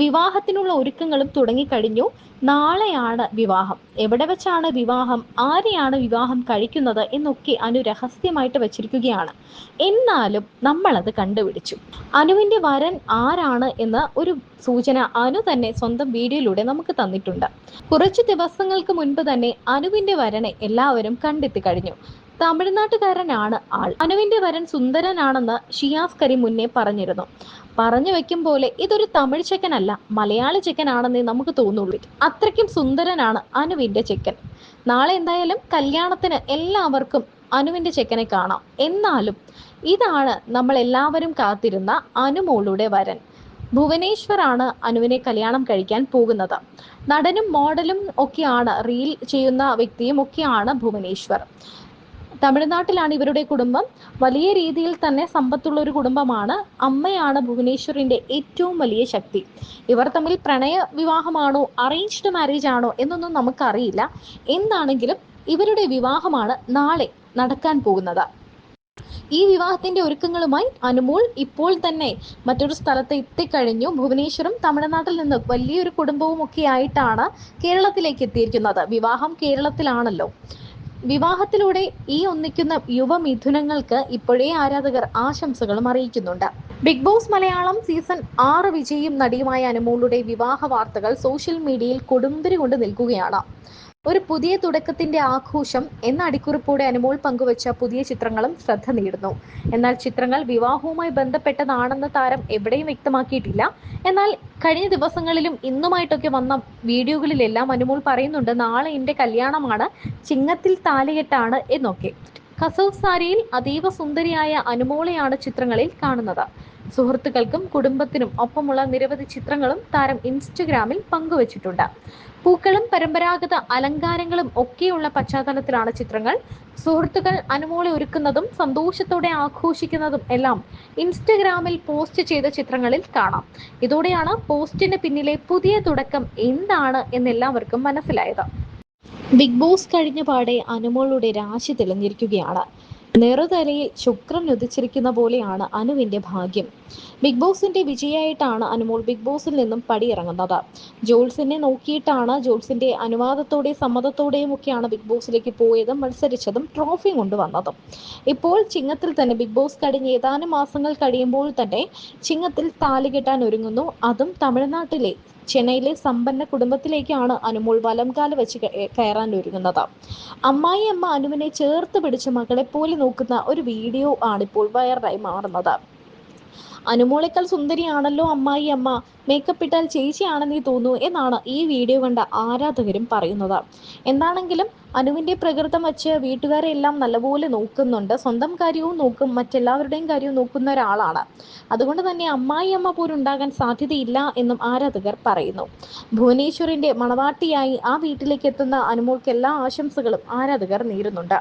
വിവാഹത്തിനുള്ള ഒരുക്കങ്ങളും തുടങ്ങിക്കഴിഞ്ഞു. നാളെയാണ് വിവാഹം. എവിടെ വെച്ചാണ് വിവാഹം, ആരെയാണ് വിവാഹം കഴിക്കുന്നത് എന്നൊക്കെ അനു രഹസ്യമായിട്ട് വെച്ചിരിക്കുകയാണ്. എന്നാലും നമ്മളത് കണ്ടുപിടിച്ചു. അനുവിന്റെ വരൻ ആരാണ് എന്ന ഒരു സൂചന അനു തന്നെ സ്വന്തം വീഡിയോയിലൂടെ നമുക്ക് തന്നിട്ടുണ്ട്. കുറച്ചു ദിവസങ്ങൾക്ക് മുൻപ് തന്നെ അനുവിന്റെ വരനെ എല്ലാവരും കണ്ടെത്തി കഴിഞ്ഞു. തമിഴ്നാട്ടുകാരനാണ് ആൾ. അനുവിന്റെ വരൻ സുന്ദരനാണെന്ന് ഷിയാസ് കരീം മുന്നേ പറഞ്ഞിരുന്നു. പറഞ്ഞു വെക്കും പോലെ ഇതൊരു തമിഴ് ചെക്കനല്ല, മലയാളി ചെക്കനാണെന്നേ നമുക്ക് തോന്നുള്ളൂ. അത്രയ്ക്കും സുന്ദരനാണ് അനുവിന്റെ ചെക്കൻ. നാളെ എന്തായാലും കല്യാണത്തിന് എല്ലാവർക്കും അനുവിന്റെ ചെക്കനെ കാണാം. എന്നാലും ഇതാണ് നമ്മൾ എല്ലാവരും കാത്തിരുന്ന അനുമോളുടെ വരൻ. ഭുവനേശ്വർ ആണ് അനുവിനെ കല്യാണം കഴിക്കാൻ പോകുന്നത്. നടനും മോഡലും ഒക്കെയാണ്, റീൽ ചെയ്യുന്ന വ്യക്തിയും ഒക്കെയാണ് ഭുവനേശ്വർ. തമിഴ്നാട്ടിലാണ് ഇവരുടെ കുടുംബം. വലിയ രീതിയിൽ തന്നെ സമ്പത്തുള്ള ഒരു കുടുംബമാണ്. അമ്മയാണ് ഭുവനേശ്വറിന്റെ ഏറ്റവും വലിയ ശക്തി. ഇവർ തമ്മിൽ പ്രണയ വിവാഹമാണോ അറേഞ്ച്ഡ് മാരേജ് ആണോ എന്നൊന്നും നമുക്കറിയില്ല. എന്താണെങ്കിലും ഇവരുടെ വിവാഹമാണ് നാളെ നടക്കാൻ പോകുന്നത്. ഈ വിവാഹത്തിന്റെ ഒരുക്കങ്ങളുമായി അനുമോൾ ഇപ്പോൾ തന്നെ മറ്റൊരു സ്ഥലത്ത് എത്തിക്കഴിഞ്ഞു. ഭുവനേശ്വറും തമിഴ്നാട്ടിൽ നിന്ന് വലിയൊരു കുടുംബവും ഒക്കെ ആയിട്ടാണ് കേരളത്തിലേക്ക് എത്തിയിരിക്കുന്നത്. വിവാഹം കേരളത്തിലാണല്ലോ. വിവാഹത്തിലൂടെ ഈ ഒന്നിക്കുന്ന യുവമിഥുനങ്ങൾക്ക് ഇപ്പോഴേ ആരാധകർ ആശംസകളും അറിയിക്കുന്നുണ്ട്. ബിഗ് ബോസ് മലയാളം സീസൺ 6 വിജയിയും നടിയുമായ അനുമോളുടെ വിവാഹ വാർത്തകൾ സോഷ്യൽ മീഡിയയിൽ കൊടുമ്പിരി കൊണ്ട് നിൽക്കുകയാണ്. ഒരു പുതിയ തുടക്കത്തിന്റെ ആഘോഷം എന്ന അടിക്കുറിപ്പോടെ അനുമോൾ പങ്കുവച്ച പുതിയ ചിത്രങ്ങളും ശ്രദ്ധ നേടുന്നു. എന്നാൽ ചിത്രങ്ങൾ വിവാഹവുമായി ബന്ധപ്പെട്ടതാണെന്ന് താരം എവിടെയും വ്യക്തമാക്കിയിട്ടില്ല. എന്നാൽ കഴിഞ്ഞ ദിവസങ്ങളിലും ഇന്നുമായിട്ടൊക്കെ വന്ന വീഡിയോകളിലെല്ലാം അനുമോൾ പറയുന്നുണ്ട്, നാളെ എൻ്റെ കല്യാണമാണ്, ചിങ്ങത്തിൽ താലികെട്ടാണ് എന്നൊക്കെ. കസവ് സാരിയിൽ അതീവ സുന്ദരിയായ അനുമോളെയാണ് ചിത്രങ്ങളിൽ കാണുന്നത്. സുഹൃത്തുക്കൾക്കും കുടുംബത്തിനും ഒപ്പമുള്ള നിരവധി ചിത്രങ്ങളും താരം ഇൻസ്റ്റഗ്രാമിൽ പങ്കുവച്ചിട്ടുണ്ട്. പൂക്കളും പരമ്പരാഗത അലങ്കാരങ്ങളും ഒക്കെയുള്ള പശ്ചാത്തലത്തിലാണ് ചിത്രങ്ങൾ. സുഹൃത്തുക്കൾ അനുമോളെ ഒരുക്കുന്നതും സന്തോഷത്തോടെ ആഘോഷിക്കുന്നതും എല്ലാം ഇൻസ്റ്റഗ്രാമിൽ പോസ്റ്റ് ചെയ്ത ചിത്രങ്ങളിൽ കാണാം. ഇതോടെയാണ് പോസ്റ്റിന് പിന്നിലെ പുതിയ തുടക്കം എന്താണ് എന്നെല്ലാവർക്കും മനസ്സിലായത്. ബിഗ് ബോസ് കഴിഞ്ഞ പാടെ അനുമോളുടെ രാശി തെളിഞ്ഞിരിക്കുകയാണ്. നെറുതലയിൽ ശുക്രൻ ഉദിച്ചിരിക്കുന്ന പോലെയാണ് അനുവിന്റെ ഭാഗ്യം. ബിഗ് ബോസിന്റെ വിജയായിട്ടാണ് അനുമോൾ ബിഗ് ബോസിൽ നിന്നും പടിയിറങ്ങുന്നത്. ജോൾസിനെ നോക്കിയിട്ടാണ്, ജോൾസിന്റെ അനുവാദത്തോടെ സമ്മതത്തോടെയും ഒക്കെയാണ് ബിഗ് ബോസിലേക്ക് പോയതും മത്സരിച്ചതും ട്രോഫി കൊണ്ടുവന്നതും. ഇപ്പോൾ ചിങ്ങത്തിൽ തന്നെ ബിഗ് ബോസ് കഴിഞ്ഞ് ഏതാനും മാസങ്ങൾ കഴിയുമ്പോൾ തന്നെ ചിങ്ങത്തിൽ താലി കെട്ടാൻ ഒരുങ്ങുന്നു. അതും തമിഴ്നാട്ടിലെ ചെന്നൈയിലെ സമ്പന്ന കുടുംബത്തിലേക്കാണ് അനുമോൾ വലംകാല വെച്ച് കയറാൻ ഒരുങ്ങുന്നത്. അമ്മായി അമ്മ അനുവിനെ ചേർത്ത് പിടിച്ച് മകളെ പോലെ നോക്കുന്ന ഒരു വീഡിയോ ആണിപ്പോൾ വൈറലായി മാറുന്നത്. അനുമോളേക്കാൾ സുന്ദരിയാണല്ലോ അമ്മായി അമ്മ, മേക്കപ്പ് ഇട്ടാൽ ചേച്ചിയാണെന്നേ തോന്നൂ എന്നാണ് ഈ വീഡിയോ കണ്ട ആരാധകരും പറയുന്നത്. എന്താണെങ്കിലും അനുവിന്റെ പ്രകൃതം വെച്ച് വീട്ടുകാരെ എല്ലാം നല്ലപോലെ നോക്കുന്നുണ്ട്. സ്വന്തം കാര്യവും നോക്കും, മറ്റെല്ലാവരുടെയും കാര്യവും നോക്കുന്ന ഒരാളാണ്. അതുകൊണ്ട് തന്നെ അമ്മായി അമ്മ പോലുണ്ടാകാൻ സാധ്യതയില്ല എന്നും ആരാധകർ പറയുന്നു. ഭുവനേശ്വറിന്റെ മണവാട്ടിയായി ആ വീട്ടിലേക്ക് എത്തുന്ന അനുമോൾക്ക് എല്ലാ ആശംസകളും ആരാധകർ നേരുന്നുണ്ട്.